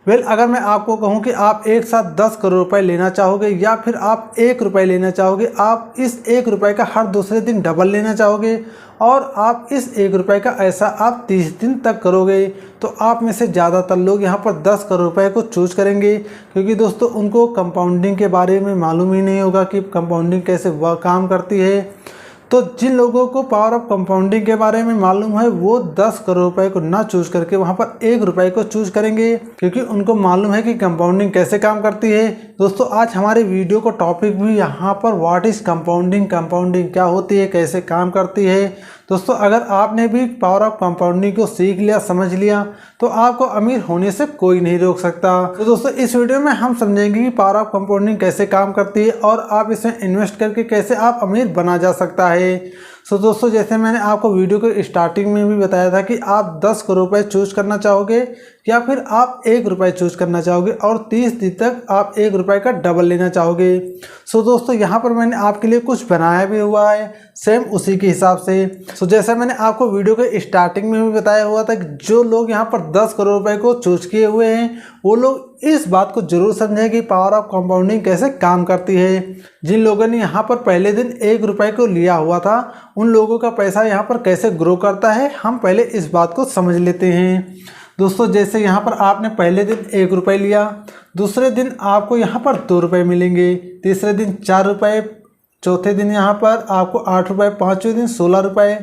अगर मैं आपको कहूं कि आप एक साथ 10 करोड़ रुपए लेना चाहोगे या फिर आप 1 रुपये लेना चाहोगे, आप इस 1 रुपये का हर दूसरे दिन डबल लेना चाहोगे और आप इस 1 रुपये का ऐसा आप 30 दिन तक करोगे, तो आप में से ज़्यादातर लोग यहाँ पर 10 करोड़ रुपए को चूज करेंगे, क्योंकि दोस्तों उनको कंपाउंडिंग के बारे में मालूम ही नहीं होगा कि कंपाउंडिंग कैसे वह काम करती है। तो जिन लोगों को पावर ऑफ कंपाउंडिंग के बारे में मालूम है वो 10 करोड़ रुपए को ना चूज करके वहां पर 1 रुपये को चूज करेंगे, क्योंकि उनको मालूम है कि कंपाउंडिंग कैसे काम करती है। दोस्तों आज हमारे वीडियो का टॉपिक भी यहाँ पर व्हाट इज कंपाउंडिंग, कंपाउंडिंग क्या होती है, कैसे काम करती है। दोस्तों अगर आपने भी पावर ऑफ कंपाउंडिंग को सीख लिया, समझ लिया, तो आपको अमीर होने से कोई नहीं रोक सकता। तो दोस्तों इस वीडियो में हम समझेंगे कि पावर ऑफ कंपाउंडिंग कैसे काम करती है और आप इसमें इन्वेस्ट करके कैसे आप अमीर बना जा सकता है। सो दोस्तों जैसे मैंने आपको वीडियो के स्टार्टिंग में भी बताया था कि आप 10 करोड़ रुपए चूज करना चाहोगे या फिर आप 1 रुपये चूज करना चाहोगे और 30 दिन तक आप 1 रुपये का डबल लेना चाहोगे। सो दोस्तों यहाँ पर मैंने आपके लिए कुछ बनाया भी हुआ है सेम उसी के हिसाब से। सो जैसा मैंने आपको वीडियो के स्टार्टिंग में भी बताया हुआ था कि जो लोग यहाँ पर 10 करोड़ रुपए को चूज किए हुए हैं वो लोग इस बात को जरूर समझें कि पावर ऑफ कंपाउंडिंग कैसे काम करती है। जिन लोगों ने यहाँ पर पहले दिन 1 रुपये को लिया हुआ था उन लोगों का पैसा यहाँ पर कैसे ग्रो करता है, हम पहले इस बात को समझ लेते हैं। दोस्तों जैसे यहाँ पर आपने पहले दिन 1 रुपये लिया, दूसरे दिन आपको यहाँ पर 2 रुपये मिलेंगे, तीसरे दिन 4 रुपये, चौथे दिन यहाँ पर आपको 8 रुपये, पाँचवें दिन 16 रुपये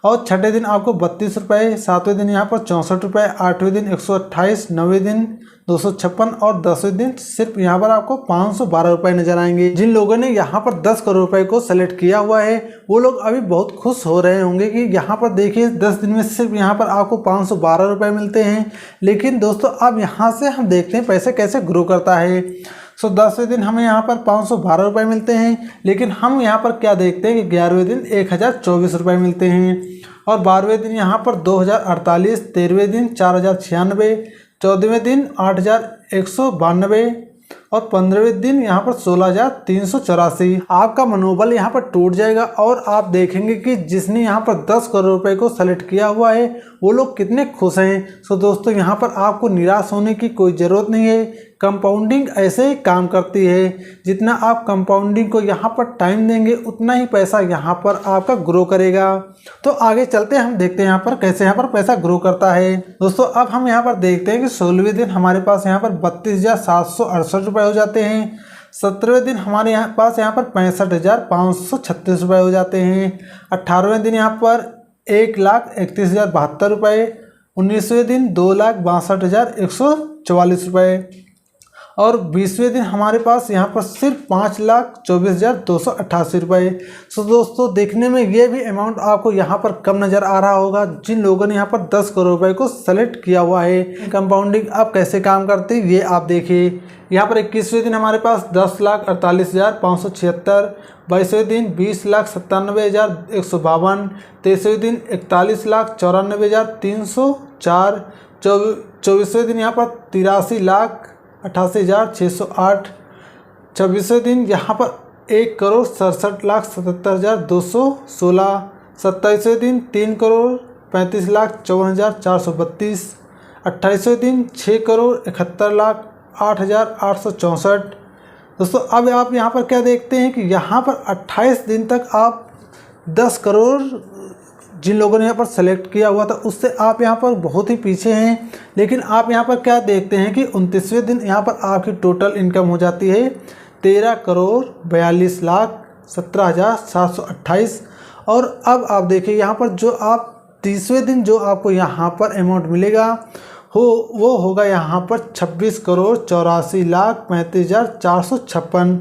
और छठे दिन आपको 32 रुपये, सातवें दिन यहाँ पर 64 रुपये, आठवें दिन 128, नौवें दिन 256 और 10वें दिन सिर्फ यहाँ पर आपको 512 रुपये नजर आएंगे। जिन लोगों ने यहाँ पर 10 करोड़ रुपए को सेलेक्ट किया हुआ है वो लोग अभी बहुत खुश हो रहे होंगे कि यहाँ पर देखिए 10 दिन में सिर्फ यहाँ पर आपको 512 रुपये मिलते हैं। लेकिन दोस्तों अब यहाँ से हम देखते हैं पैसे कैसे ग्रो करता है। सो 10वें दिन हमें यहाँ पर 512 रुपये मिलते हैं, लेकिन हम यहाँ पर क्या देखते हैं कि 11वें दिन 1024 रुपये मिलते हैं और 12वें दिन यहाँ पर 2048, 13वें दिन 4096, 14वें दिन 8192 और 15वें दिन यहाँ पर 16384। आपका मनोबल यहाँ पर टूट जाएगा और आप देखेंगे कि जिसने यहाँ पर 10 करोड़ रुपए को सेलेक्ट किया हुआ है वो लोग कितने खुश हैं। सो दोस्तों यहाँ पर आपको निराश होने की कोई ज़रूरत नहीं है। कंपाउंडिंग ऐसे ही काम करती है, जितना आप कंपाउंडिंग को यहाँ पर टाइम देंगे उतना ही पैसा यहाँ पर आपका ग्रो करेगा। तो आगे चलते हैं, हम देखते हैं यहाँ पर कैसे यहाँ पर पैसा ग्रो करता है। दोस्तों अब हम यहाँ पर देखते हैं कि 16वें दिन हमारे पास यहाँ पर 32,768 रुपये हो जाते हैं। 17वें दिन हमारे पास यहाँ पर 65,536 रुपये हो जाते हैं। 18वें दिन यहाँ पर 1,31,072 रुपये। 19वें दिन 2,62,144 रुपये और 20वें दिन हमारे पास यहाँ पर सिर्फ 5,24,288 रुपये। सो दोस्तों देखने में ये भी अमाउंट आपको यहाँ पर कम नज़र आ रहा होगा जिन लोगों ने यहाँ पर 10 करोड़ रुपए को सेलेक्ट किया हुआ है। कंपाउंडिंग अब कैसे काम करती है ये आप देखिए। यहाँ पर 21वें दिन हमारे पास 10,48,576, 22वें दिन 20,97,152, 23वें दिन 41,94,304, 24वें दिन यहाँ पर 83,88,608, 26वें दिन यहाँ पर 1,67,77,216, 27वें दिन 3,35,54,432, 28वें दिन 6,71,08,864। दोस्तों अब आप यहाँ पर क्या देखते हैं कि यहाँ पर 28 दिन तक आप 10 करोड़ जिन लोगों ने यहाँ पर सेलेक्ट किया हुआ था उससे आप यहाँ पर बहुत ही पीछे हैं। लेकिन आप यहाँ पर क्या देखते हैं कि 29वें दिन यहाँ पर आपकी टोटल इनकम हो जाती है 13,42,17,728। और अब आप देखिए यहाँ पर जो आप 30वें दिन जो आपको यहाँ पर अमाउंट मिलेगा वो होगा यहाँ पर 26,84,35,456।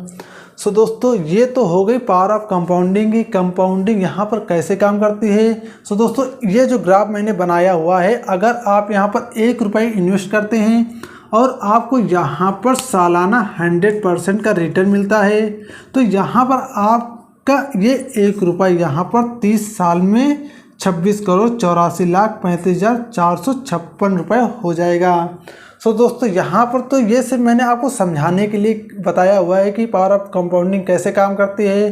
सो दोस्तों ये तो हो गई पावर ऑफ कंपाउंडिंग की। कंपाउंडिंग यहाँ पर कैसे काम करती है। सो दोस्तों ये जो ग्राफ मैंने बनाया हुआ है, अगर आप यहाँ पर 1 रुपये इन्वेस्ट करते हैं और आपको यहाँ पर सालाना 100% का रिटर्न मिलता है, तो यहाँ पर आपका ये 1 रुपये यहाँ पर 30 साल में 26,84,35,456 रुपये हो जाएगा। सो दोस्तों यहाँ पर तो ये सिर्फ मैंने आपको समझाने के लिए बताया हुआ है कि पावर ऑफ कंपाउंडिंग कैसे काम करती है।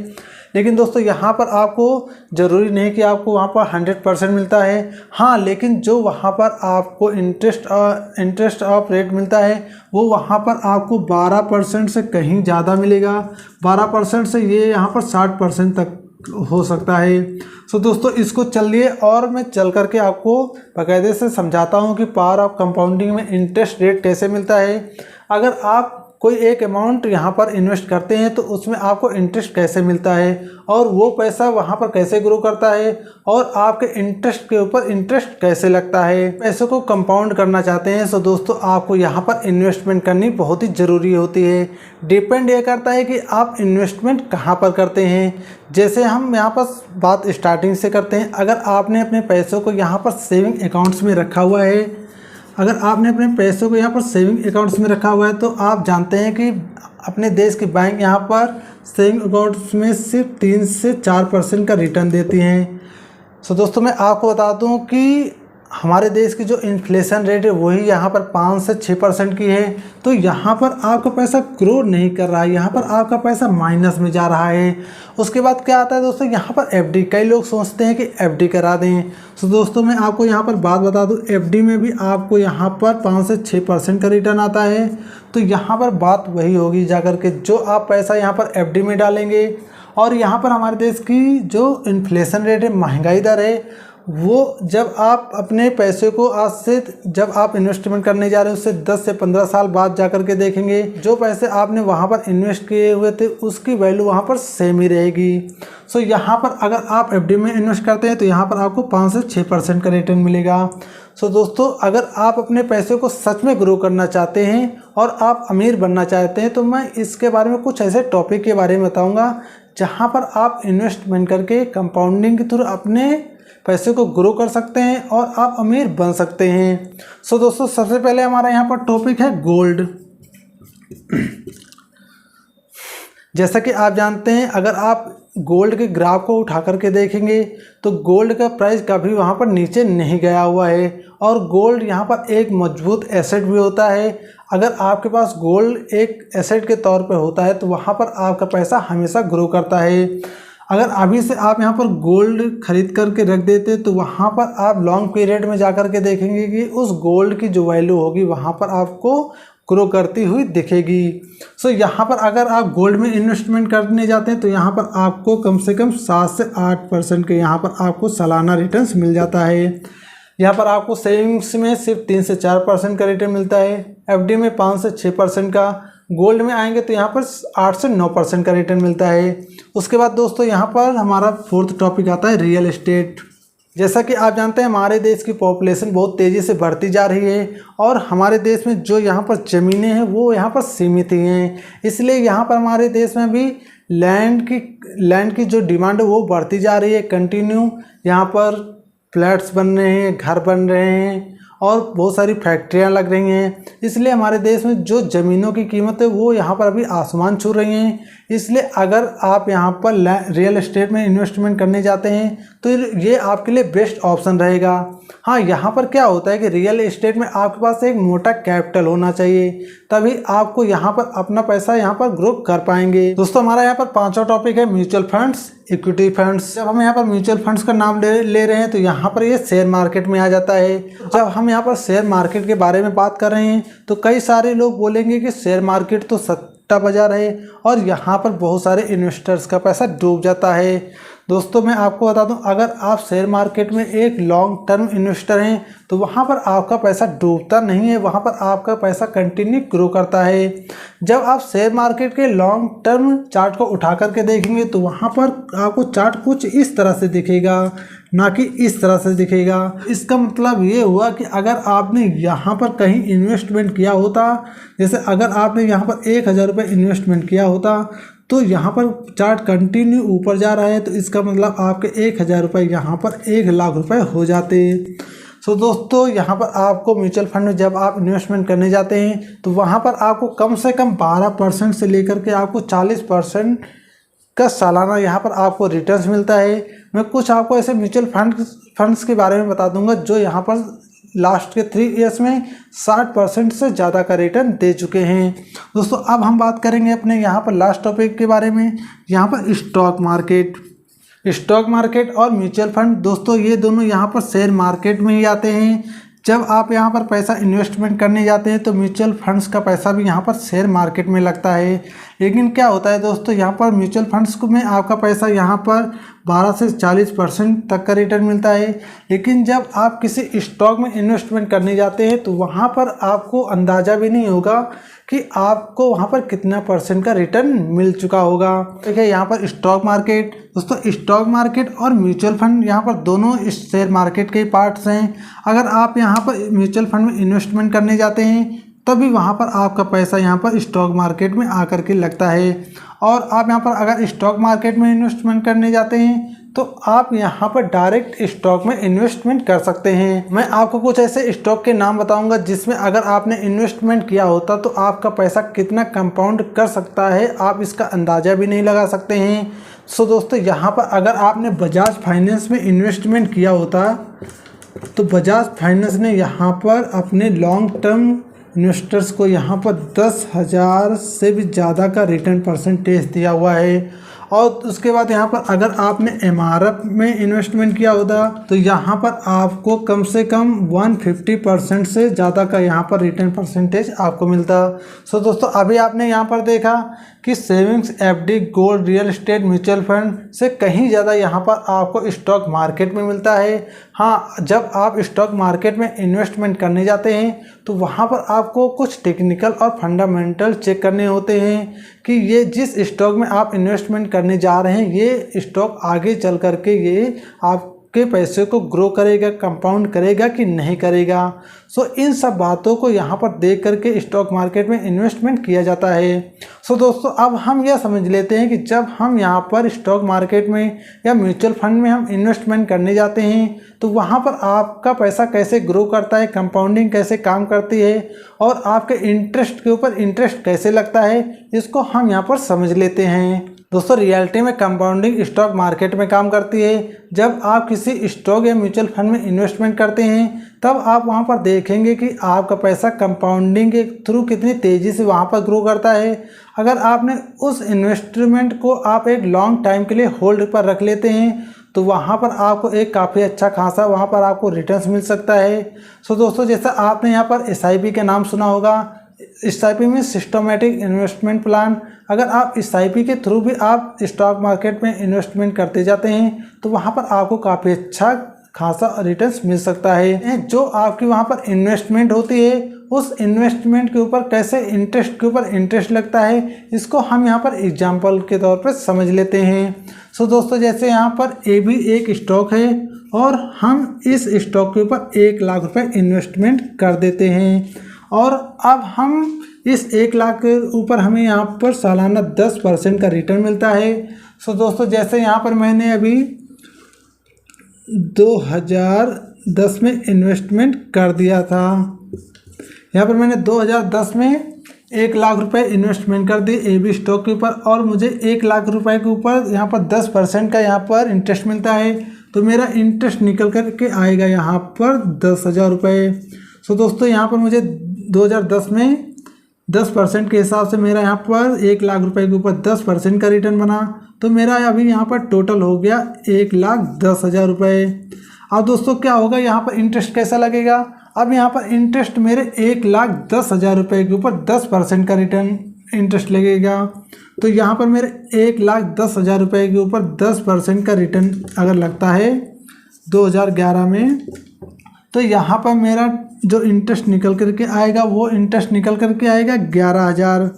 लेकिन दोस्तों यहाँ पर आपको ज़रूरी नहीं कि आपको वहाँ पर 100% मिलता है। हाँ, लेकिन जो वहाँ पर आपको इंटरेस्ट ऑफ रेट मिलता है वो वहाँ पर आपको 12% से कहीं ज़्यादा मिलेगा। 12% से ये यहाँ पर 60% तक हो सकता है। सो दोस्तों इसको चलिए और मैं चल करके आपको बाकायदे से समझाता हूँ कि पावर ऑफ कंपाउंडिंग में इंटरेस्ट रेट कैसे मिलता है। अगर आप कोई एक अमाउंट यहाँ पर इन्वेस्ट करते हैं तो उसमें आपको इंटरेस्ट कैसे मिलता है और वो पैसा वहाँ पर कैसे ग्रो करता है और आपके इंटरेस्ट के ऊपर इंटरेस्ट कैसे लगता है। पैसे को कंपाउंड करना चाहते हैं तो दोस्तों आपको यहाँ पर इन्वेस्टमेंट करनी बहुत ही ज़रूरी होती है। डिपेंड ये करता है कि आप इन्वेस्टमेंट कहाँ पर करते हैं। जैसे हम यहाँ पर बात स्टार्टिंग से करते हैं। अगर आपने अपने पैसों को यहाँ पर सेविंग अकाउंट्स में रखा हुआ है, अगर आपने अपने पैसों को यहाँ पर सेविंग अकाउंट्स में रखा हुआ है तो आप जानते हैं कि अपने देश की बैंक यहाँ पर सेविंग अकाउंट्स में सिर्फ 3 से 4% का रिटर्न देती हैं। सो दोस्तों मैं आपको बता दूँ कि हमारे देश की जो इन्फ्लेशन रेट है वही यहाँ पर 5 से 6% की है। तो यहाँ पर आपका पैसा ग्रो नहीं कर रहा है, यहाँ पर आपका पैसा माइनस में जा रहा है। उसके बाद क्या आता है दोस्तों, यहाँ पर एफडी। कई लोग सोचते हैं कि एफडी करा दें। तो दोस्तों मैं आपको यहाँ पर बात बता दूँ, एफडी में भी आपको यहाँ पर 5 से 6% का रिटर्न आता है। तो यहाँ पर बात वही होगी जाकर के जो आप पैसा यहाँ पर एफडी में डालेंगे और यहाँ पर हमारे देश की जो इन्फ्लेशन रेट है, महंगाई दर है, वो जब आप अपने पैसे को आज से जब आप इन्वेस्टमेंट करने जा रहे हैं उससे 10 से 15 साल बाद जाकर के देखेंगे जो पैसे आपने वहाँ पर इन्वेस्ट किए हुए थे उसकी वैल्यू वहाँ पर सेम ही रहेगी। सो यहाँ पर अगर आप एफडी में इन्वेस्ट करते हैं तो यहाँ पर आपको 5 से 6% का रिटर्न मिलेगा। सो दोस्तों अगर आप अपने पैसे को सच में ग्रो करना चाहते हैं और आप अमीर बनना चाहते हैं तो मैं इसके बारे में कुछ ऐसे टॉपिक के बारे में बताऊँगा जहाँ पर आप इन्वेस्टमेंट करके कंपाउंडिंग के थ्रू अपने पैसे को ग्रो कर सकते हैं और आप अमीर बन सकते हैं। सो दोस्तों सबसे पहले हमारा यहाँ पर टॉपिक है गोल्ड। जैसा कि आप जानते हैं अगर आप गोल्ड के ग्राफ को उठा करके देखेंगे तो गोल्ड का प्राइस कभी वहाँ पर नीचे नहीं गया हुआ है और गोल्ड यहाँ पर एक मजबूत एसेट भी होता है। अगर आपके पास गोल्ड एक एसेट के तौर पर होता है तो वहाँ पर आपका पैसा हमेशा ग्रो करता है। अगर अभी से आप यहाँ पर गोल्ड खरीद करके रख देते तो वहाँ पर आप लॉन्ग पीरियड में जा कर के देखेंगे कि उस गोल्ड की जो वैल्यू होगी वहाँ पर आपको ग्रो करती हुई दिखेगी। सो यहाँ पर अगर आप गोल्ड में इन्वेस्टमेंट करने जाते हैं तो यहाँ पर आपको कम से कम 7 से 8% के यहाँ पर आपको सालाना रिटर्न्स मिल जाता है। यहाँ पर आपको सेविंग्स में सिर्फ 3 से 4% का रिटर्न मिलता है, एफडी में 5 से 6% का, गोल्ड में आएंगे तो यहाँ पर 8 से 9% का रिटर्न मिलता है। उसके बाद दोस्तों यहाँ पर हमारा फोर्थ टॉपिक आता है रियल एस्टेट। जैसा कि आप जानते हैं हमारे देश की पॉपुलेशन बहुत तेज़ी से बढ़ती जा रही है और हमारे देश में जो यहाँ पर ज़मीनें हैं वो यहाँ पर सीमित ही हैं, इसलिए यहाँ पर हमारे देश में भी लैंड की जो डिमांड है वो बढ़ती जा रही है कंटिन्यू। यहाँ पर फ्लैट्स बन रहे हैं, घर बन रहे हैं और बहुत सारी फैक्ट्रियां लग रही हैं, इसलिए हमारे देश में जो ज़मीनों की कीमत है वो यहाँ पर अभी आसमान छू रही हैं। इसलिए अगर आप यहाँ पर रियल एस्टेट में इन्वेस्टमेंट करने जाते हैं तो ये आपके लिए बेस्ट ऑप्शन रहेगा। हाँ, यहाँ पर क्या होता है कि रियल एस्टेट में आपके पास एक मोटा कैपिटल होना चाहिए, तभी आपको यहाँ पर अपना पैसा यहाँ पर ग्रो कर पाएंगे। दोस्तों हमारा यहाँ पर पांचवा टॉपिक है म्यूचुअल फंड्स, इक्विटी फंड्स। जब हम यहाँ पर म्यूचुअल फंड्स का नाम ले रहे हैं तो यहाँ पर ये शेयर मार्केट में आ जाता है। जब हम यहाँ पर शेयर मार्केट के बारे में बात कर रहे हैं तो कई सारे लोग बोलेंगे कि शेयर मार्केट तो सट्टा बाजार है और यहाँ पर बहुत सारे इन्वेस्टर्स का पैसा डूब जाता है। दोस्तों मैं आपको बता दूं, अगर आप शेयर मार्केट में एक लॉन्ग टर्म इन्वेस्टर हैं तो वहाँ पर आपका पैसा डूबता नहीं है, वहाँ पर आपका पैसा कंटिन्यू ग्रो करता है। जब आप शेयर मार्केट के लॉन्ग टर्म चार्ट को उठा करके देखेंगे तो वहाँ पर आपको चार्ट कुछ इस तरह से दिखेगा, ना कि इस तरह से दिखेगा। इसका मतलब ये हुआ कि अगर आपने यहाँ पर कहीं इन्वेस्टमेंट किया होता, जैसे अगर आपने यहाँ पर 1000 रुपये इन्वेस्टमेंट किया होता तो यहाँ पर चार्ट कंटिन्यू ऊपर जा रहा है तो इसका मतलब आपके 1000 रुपये यहाँ पर 1 लाख रुपए हो जाते। सो दोस्तों यहाँ पर आपको म्यूचुअल फंड में जब आप इन्वेस्टमेंट करने जाते हैं तो वहाँ पर आपको कम से कम 12% से लेकर के आपको 40% का सालाना यहाँ पर आपको रिटर्न्स मिलता है। मैं कुछ आपको ऐसे म्यूचुअल फंड्स के बारे में बता दूंगा जो यहाँ पर लास्ट के 3 ईयर्स में 60% से ज़्यादा का रिटर्न दे चुके हैं। दोस्तों अब हम बात करेंगे अपने यहाँ पर लास्ट टॉपिक के बारे में, यहाँ पर स्टॉक मार्केट और म्यूचुअल फंड। दोस्तों ये दोनों यहाँ पर शेयर मार्केट में ही आते हैं। जब आप यहाँ पर पैसा इन्वेस्टमेंट करने जाते हैं तो म्यूचुअल फंड्स का पैसा भी यहाँ पर शेयर मार्केट में लगता है। लेकिन क्या होता है दोस्तों, यहाँ पर म्यूचुअल फंड्स में आपका पैसा यहाँ पर 12 से 40% तक का रिटर्न मिलता है। लेकिन जब आप किसी स्टॉक में इन्वेस्टमेंट करने जाते हैं तो वहाँ पर आपको अंदाज़ा भी नहीं होगा कि आपको वहाँ पर कितना % का रिटर्न मिल चुका होगा। देखिए यहाँ पर स्टॉक मार्केट, दोस्तों स्टॉक मार्केट और म्यूचुअल फंड यहाँ पर दोनों इस शेयर मार्केट के पार्ट्स हैं। अगर आप यहाँ पर म्यूचुअल फंड में इन्वेस्टमेंट करने जाते हैं तभी वहाँ पर आपका पैसा यहाँ पर स्टॉक मार्केट में आकर के लगता है। और आप यहाँ पर अगर स्टॉक मार्केट में इन्वेस्टमेंट करने जाते हैं तो आप यहाँ पर डायरेक्ट स्टॉक में इन्वेस्टमेंट कर सकते हैं। मैं आपको कुछ ऐसे स्टॉक के नाम बताऊंगा जिसमें अगर आपने इन्वेस्टमेंट किया होता तो आपका पैसा कितना कंपाउंड कर सकता है, आप इसका अंदाज़ा भी नहीं लगा सकते हैं। सो दोस्तों यहाँ पर अगर आपने बजाज फाइनेंस में इन्वेस्टमेंट किया होता तो बजाज फाइनेंस ने यहाँ पर अपने लॉन्ग टर्म इन्वेस्टर्स को यहाँ पर 10,000 से भी ज़्यादा का रिटर्न % दिया हुआ है। और उसके बाद यहाँ पर अगर आपने MRF में इन्वेस्टमेंट किया होता तो यहाँ पर आपको कम से कम 150% से ज़्यादा का यहाँ पर रिटर्न % आपको मिलता। सो दोस्तों अभी आपने यहाँ पर देखा कि savings, FD, gold, real estate, mutual fund से कहीं ज़्यादा यहाँ पर आपको स्टॉक मार्केट में मिलता है। हाँ, जब आप स्टॉक मार्केट में इन्वेस्टमेंट करने जाते हैं तो वहाँ पर आपको कुछ टेक्निकल और फंडामेंटल चेक करने होते हैं कि ये जिस स्टॉक में आप इन्वेस्टमेंट करने जा रहे हैं ये स्टॉक आगे चल करके ये आपके पैसे को ग्रो करेगा, कंपाउंड करेगा कि नहीं करेगा। सो इन सब बातों को यहाँ पर देख करके स्टॉक मार्केट में इन्वेस्टमेंट किया जाता है। सो दोस्तों अब हम यह समझ लेते हैं कि जब हम यहाँ पर स्टॉक मार्केट में या म्यूचुअल फंड में हम इन्वेस्टमेंट करने जाते हैं तो वहाँ पर आपका पैसा कैसे ग्रो करता है, कंपाउंडिंग कैसे काम करती है और आपके इंटरेस्ट के ऊपर इंटरेस्ट कैसे लगता है, इसको हम यहाँ पर समझ लेते हैं। दोस्तों रियलिटी में कंपाउंडिंग स्टॉक मार्केट में काम करती है। जब आप किसी स्टॉक या म्यूचुअल फंड में इन्वेस्टमेंट करते हैं तब आप वहां पर देखेंगे कि आपका पैसा कंपाउंडिंग के थ्रू कितनी तेज़ी से वहां पर ग्रो करता है। अगर आपने उस इन्वेस्टमेंट को आप एक लॉन्ग टाइम के लिए होल्ड पर रख लेते हैं तो वहाँ पर आपको एक काफ़ी अच्छा खासा वहाँ पर आपको रिटर्न्स मिल सकता है। सो दोस्तों जैसा आपने यहाँ पर SIP के नाम सुना होगा, SIP में सिस्टमेटिक इन्वेस्टमेंट प्लान। अगर आप SIP के थ्रू भी आप स्टॉक मार्केट में इन्वेस्टमेंट करते जाते हैं तो वहाँ पर आपको काफ़ी अच्छा खासा रिटर्न्स मिल सकता है। जो आपकी वहाँ पर इन्वेस्टमेंट होती है उस इन्वेस्टमेंट के ऊपर कैसे इंटरेस्ट के ऊपर इंटरेस्ट लगता है, इसको हम यहाँ पर एग्जाम्पल के तौर पर समझ लेते हैं। सो दोस्तों जैसे यहाँ पर ये भी एक स्टॉक है और हम इस स्टॉक के ऊपर 1 लाख रुपए इन्वेस्टमेंट कर देते हैं और अब हम इस 1 लाख के ऊपर हमें यहाँ पर सालाना 10% का रिटर्न मिलता है। सो दोस्तों जैसे यहाँ पर मैंने अभी 2010 में इन्वेस्टमेंट कर दिया था, यहाँ पर मैंने 2010 में 1 लाख रुपए इन्वेस्टमेंट कर दिए AB स्टॉक के ऊपर और मुझे 1 लाख रुपए के ऊपर यहाँ पर 10% का यहाँ पर इंटरेस्ट मिलता है। तो मेरा इंटरेस्ट निकल कर के आएगा यहाँ पर 10,000 रुपये। सो दोस्तों यहाँ पर मुझे 2010 में 10% के हिसाब से मेरा यहाँ पर 1 लाख रुपए के ऊपर 10% का रिटर्न बना। तो मेरा अभी यहाँ पर टोटल हो गया 1,10,000 रुपये। अब दोस्तों क्या होगा, यहाँ पर इंटरेस्ट कैसा लगेगा। अब यहाँ पर इंटरेस्ट मेरे 1,10,000 रुपये के ऊपर 10% का रिटर्न इंटरेस्ट लगेगा। तो यहाँ पर मेरे 1,10,000 रुपये के ऊपर 10% का रिटर्न अगर लगता है 2011 में, तो यहाँ पर मेरा जो इंटरेस्ट निकल करके आएगा वो इंटरेस्ट निकल करके आएगा 11,000।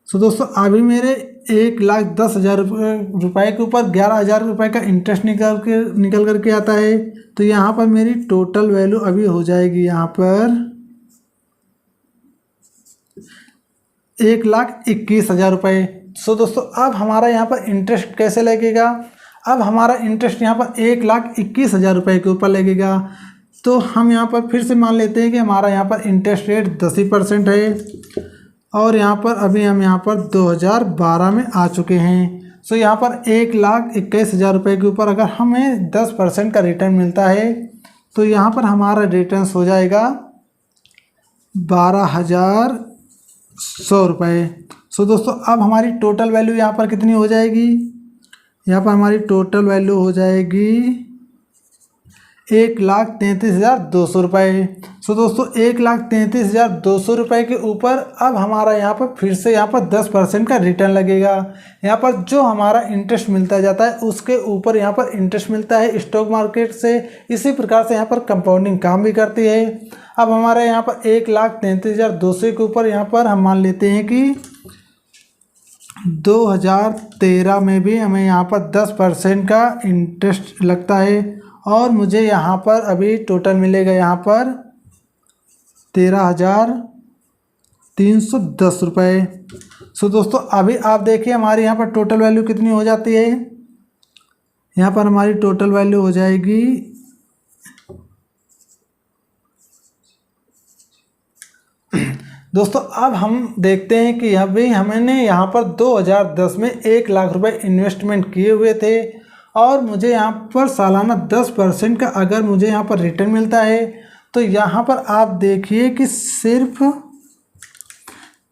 सो दोस्तों अभी मेरे 1,10,000 रुपये के ऊपर 11,000 रुपये का इंटरेस्ट निकल करके आता है। तो यहाँ पर मेरी टोटल वैल्यू अभी हो जाएगी यहाँ पर 1,21,000 रुपये। सो दोस्तों अब हमारा यहाँ पर इंटरेस्ट कैसे लगेगा, अब हमारा इंटरेस्ट यहाँ पर 1,21,000 रुपये के ऊपर लगेगा। तो हम यहाँ पर फिर से मान लेते हैं कि हमारा यहाँ पर इंटरेस्ट रेट 10% है और यहाँ पर अभी हम यहाँ पर 2012 में आ चुके हैं। सो यहाँ पर 1,21,000 रुपये के ऊपर अगर हमें 10% का रिटर्न मिलता है तो यहाँ पर हमारा रिटर्न्स हो जाएगा 12,100 रुपये। सो दोस्तों अब हमारी टोटल वैल्यू यहाँ पर कितनी हो जाएगी, यहाँ पर हमारी टोटल वैल्यू हो जाएगी 1,33,200 रुपये। सो दोस्तों 1,33,200 रुपये के ऊपर अब हमारा यहाँ पर फिर से यहाँ पर 10% का रिटर्न लगेगा। यहाँ पर जो हमारा इंटरेस्ट मिलता जाता है उसके ऊपर यहाँ पर इंटरेस्ट मिलता है स्टॉक मार्केट से। इसी प्रकार से यहाँ पर कंपाउंडिंग काम भी करती है। अब हमारे यहाँ पर 1,33,200 के ऊपर यहाँ पर हम मान लेते हैं कि 2013 में भी हमें यहाँ पर 10% का इंटरेस्ट लगता है और मुझे यहाँ पर अभी टोटल मिलेगा यहाँ पर 13,310 रुपये। सो दोस्तों अभी आप देखिए हमारी यहाँ पर टोटल वैल्यू कितनी हो जाती है। यहाँ पर हमारी टोटल वैल्यू हो जाएगी दोस्तों अब हम देखते हैं कि अभी हमने यहाँ पर 2010 में 1 लाख रुपए इन्वेस्टमेंट किए हुए थे और मुझे यहाँ पर सालाना 10% का अगर मुझे यहाँ पर रिटर्न मिलता है तो यहाँ पर आप देखिए कि सिर्फ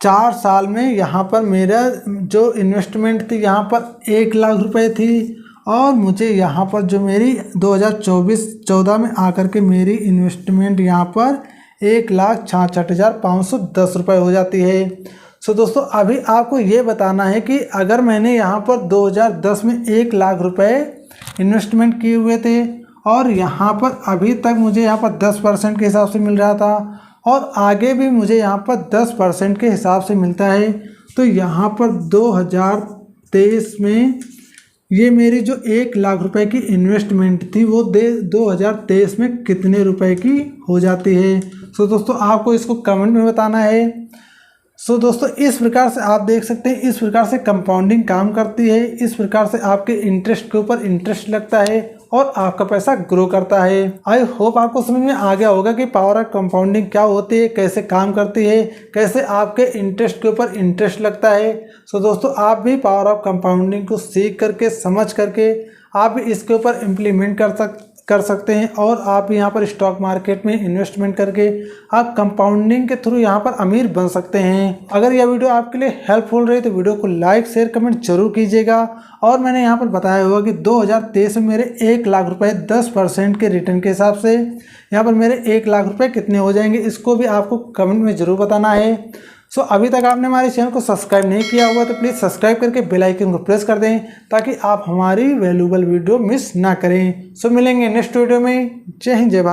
4 साल में यहाँ पर मेरा जो इन्वेस्टमेंट थी यहाँ पर 1 लाख रुपए थी और मुझे यहाँ पर जो मेरी 2024-14 में आकर के मेरी इन्वेस्टमेंट यहाँ पर 1,66,510 रुपये हो जाती है। सो दोस्तों अभी आपको ये बताना है कि अगर मैंने यहाँ पर 2010 में 1 लाख रुपए इन्वेस्टमेंट किए हुए थे और यहाँ पर अभी तक मुझे यहाँ पर 10% के हिसाब से मिल रहा था और आगे भी मुझे यहाँ पर 10% के हिसाब से मिलता है, तो यहाँ पर 2023 में ये मेरी जो 1 लाख रुपए की इन्वेस्टमेंट थी वो 2023 में कितने रुपए की हो जाती है। सो दोस्तों आपको इसको कमेंट में बताना है। सो दोस्तों इस प्रकार से आप देख सकते हैं, इस प्रकार से कंपाउंडिंग काम करती है। इस प्रकार से आपके इंटरेस्ट के ऊपर इंटरेस्ट लगता है और आपका पैसा ग्रो करता है। आई होप आपको समझ में आ गया होगा कि पावर ऑफ कंपाउंडिंग क्या होती है, कैसे काम करती है, कैसे आपके इंटरेस्ट के ऊपर इंटरेस्ट लगता है। सो दोस्तों आप भी पावर ऑफ कंपाउंडिंग को सीख करके समझ करके आप भी इसके ऊपर इम्प्लीमेंट कर सकते हैं और आप यहाँ पर स्टॉक मार्केट में इन्वेस्टमेंट करके आप कंपाउंडिंग के थ्रू यहाँ पर अमीर बन सकते हैं। अगर यह वीडियो आपके लिए हेल्पफुल रही तो वीडियो को लाइक शेयर कमेंट जरूर कीजिएगा। और मैंने यहाँ पर बताया हुआ कि 2023 में मेरे 1 लाख रुपए 10% के रिटर्न के हिसाब से यहाँ पर मेरे 1 लाख रुपए कितने हो जाएंगे, इसको भी आपको कमेंट में ज़रूर बताना है। सो अभी तक आपने हमारे चैनल को सब्सक्राइब नहीं किया हुआ तो प्लीज़ सब्सक्राइब करके बेल आइकन को प्रेस कर दें ताकि आप हमारी वैल्यूएबल वीडियो मिस ना करें। सो मिलेंगे नेक्स्ट वीडियो में। जय हिंद जय भारत।